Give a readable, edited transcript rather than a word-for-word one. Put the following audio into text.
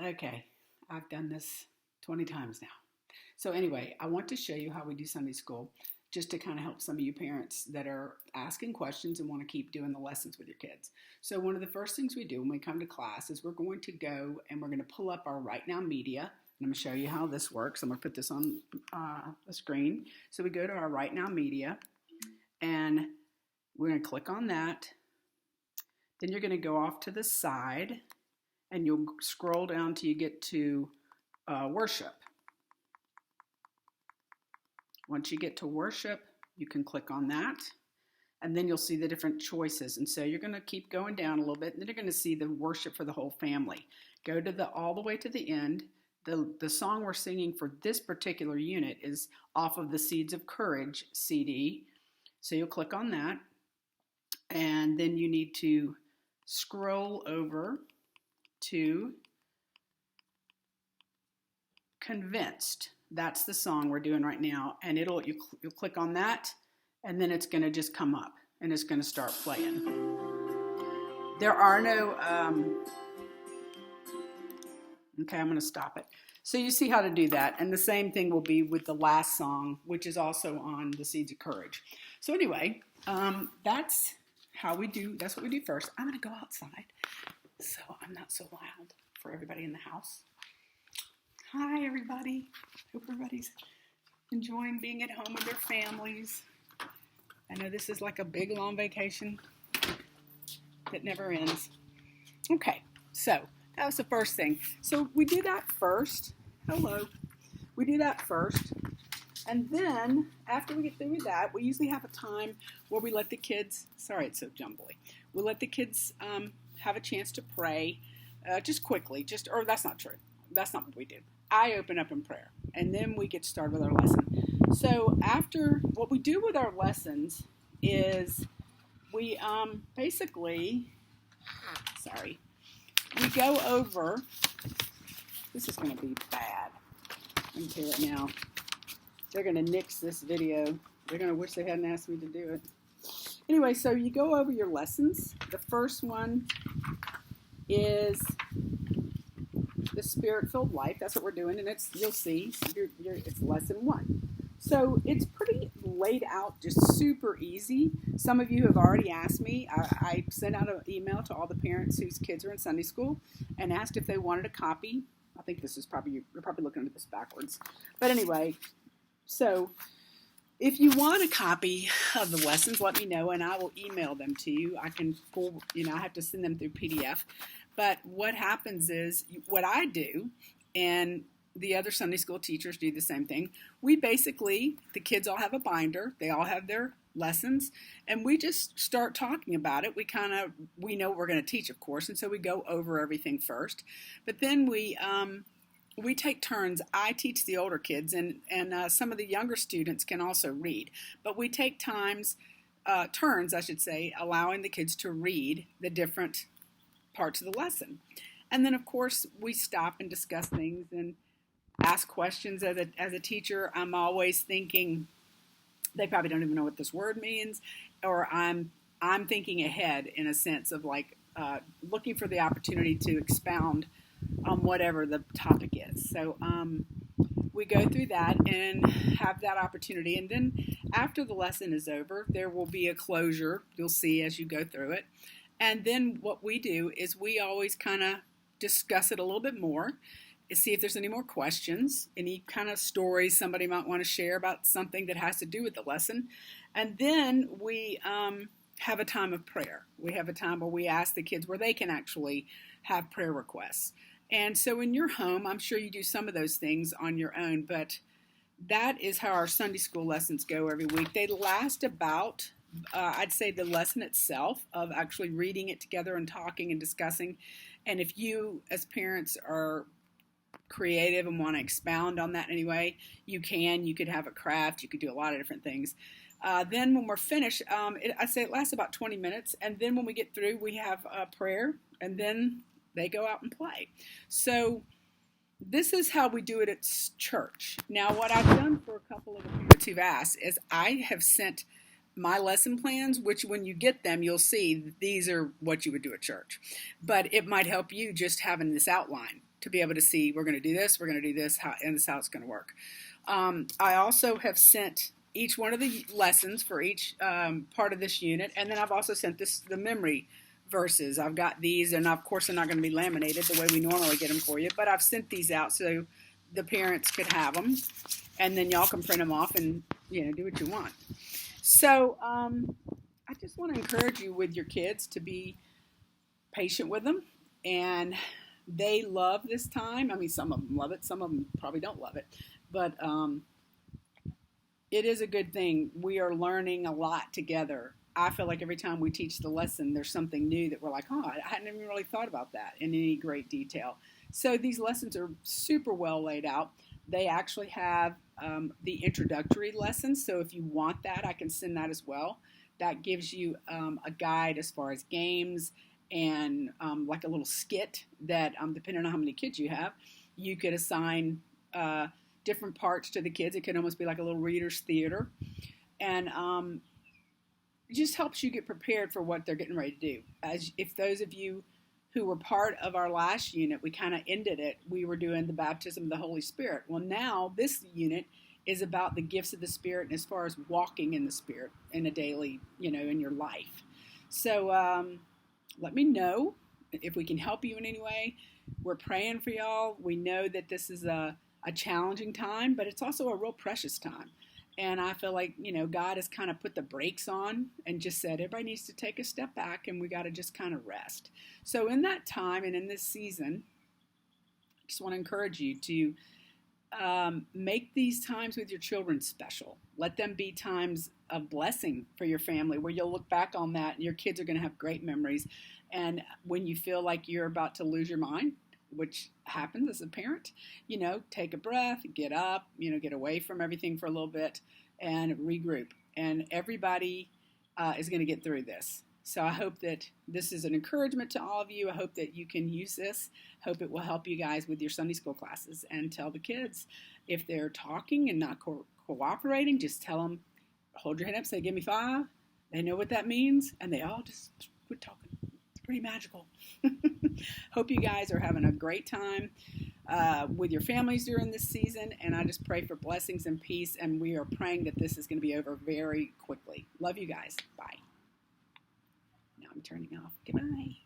Okay, I've done this 20 times now. So anyway, I want to show you how we do Sunday school just to kind of help some of you parents that are asking questions and want to keep doing the lessons with your kids. So one of the first things we do when we come to class is we're going to go and we're going to pull up our Right Now media. And I'm going to show you how this works. I'm going to put this on the screen. So we go to our Right Now media and we're going to click on that. Then you're going to go off to the side and you'll scroll down till you get to worship. Once you get to worship, you can click on that, and then you'll see the different choices. And so you're going to keep going down a little bit, and then you're going to see the worship for the whole family. Go to all the way to the end. The song we're singing for this particular unit is off of the Seeds of Courage CD. So you'll click on that, and then you need to scroll over to Convinced. That's the song we're doing right now, and you'll click on that, and then it's going to just come up, and it's going to start playing. There are no, okay, I'm going to stop it. So you see how to do that, and the same thing will be with the last song, which is also on the Seeds of Courage. So anyway, that's what we do first. I'm going to go outside, so I'm not so loud for everybody in the house. Hi, everybody. Hope everybody's enjoying being at home with their families. I know this is like a big, long vacation that never ends. Okay, so that was the first thing. So we do that first. Hello. We do that first. And then, after we get through with that, we usually have a time where we let the kids, sorry it's so jumbly, we let the kids have a chance to pray just quickly, or that's not true. That's not what we do. I open up in prayer, and then we get started with our lesson. So after, what we do with our lessons is we basically, we go over, this is going to be bad. I can tell it now. They're going to nix this video. They're going to wish they hadn't asked me to do it. Anyway, so you go over your lessons. The first one is the Spirit-Filled Life. That's what we're doing, and you'll see, it's lesson 1. So it's pretty laid out, just super easy. Some of you have already asked me. I sent out an email to all the parents whose kids are in Sunday school and asked if they wanted a copy. I think this is you're probably looking at this backwards. But anyway, so if you want a copy of the lessons, let me know, and I will email them to you. I can I have to send them through PDF. But what happens is, what I do, and the other Sunday school teachers do the same thing, the kids all have a binder, they all have their lessons, and we just start talking about it. We know what we're going to teach, of course, and so we go over everything first. But then we take turns. I teach the older kids, and some of the younger students can also read. But we take turns, I should say, allowing the kids to read the different parts of the lesson. And then, of course, we stop and discuss things and ask questions. As a teacher, I'm always thinking, they probably don't even know what this word means, or I'm thinking ahead in a sense of looking for the opportunity to expound on whatever the topic is. So we go through that and have that opportunity. And then after the lesson is over, there will be a closure. You'll see as you go through it. And then what we do is we always kind of discuss it a little bit more, see if there's any more questions, any kind of stories somebody might want to share about something that has to do with the lesson. And then we have a time of prayer. We have a time where we ask the kids where they can actually have prayer requests. And so in your home, I'm sure you do some of those things on your own, but that is how our Sunday school lessons go every week. They last about I'd say the lesson itself, of actually reading it together and talking and discussing. And if you as parents are creative and want to expound on that in any way, you could have a craft, you could do a lot of different things. Then when we're finished, I'd say it lasts about 20 minutes. And then when we get through, we have a prayer, and then they go out and play. So this is how we do it at church. Now, what I've done for a couple of the parents who've asked is I have sent my lesson plans, which when you get them, you'll see these are what you would do at church. But it might help you just having this outline to be able to see, we're going to do this, and this is how it's going to work. I also have sent each one of the lessons for each part of this unit, and then I've also sent the memory verses. I've got these, and of course they're not going to be laminated the way we normally get them for you, but I've sent these out so the parents could have them, and then y'all can print them off and do what you want. So I just want to encourage you with your kids to be patient with them, and they love this time. I mean, some of them love it, some of them probably don't love it, but it is a good thing. We are learning a lot together. I feel like every time we teach the lesson, there's something new that we're like, oh, I hadn't even really thought about that in any great detail. So these lessons are super well laid out. They actually have the introductory lessons. So if you want that, I can send that as well. That gives you a guide as far as games and like a little skit that, depending on how many kids you have, you could assign different parts to the kids. It could almost be like a little reader's theater. And it just helps you get prepared for what they're getting ready to do. As if those of you who were part of our last unit, we kind of ended it. We were doing the baptism of the Holy Spirit. Well, now this unit is about the gifts of the Spirit and as far as walking in the Spirit in a daily, in your life. So let me know if we can help you in any way. We're praying for y'all. We know that this is a challenging time, but it's also a real precious time. And I feel like, God has kind of put the brakes on and just said, everybody needs to take a step back and we got to just kind of rest. So in that time and in this season, I just want to encourage you to make these times with your children special. Let them be times of blessing for your family where you'll look back on that and your kids are going to have great memories. And when you feel like you're about to lose your mind, which happens as a parent, take a breath, get up, get away from everything for a little bit and regroup. And everybody is going to get through this. So I hope that this is an encouragement to all of you. I hope that you can use this. Hope it will help you guys with your Sunday school classes. And tell the kids, if they're talking and not cooperating, just tell them, hold your hand up, say, give me 5. They know what that means. And they all just quit talking. Pretty magical. Hope you guys are having a great time with your families during this season, and I just pray for blessings and peace, and we are praying that this is going to be over very quickly. Love you guys. Bye. Now I'm turning off. Goodbye.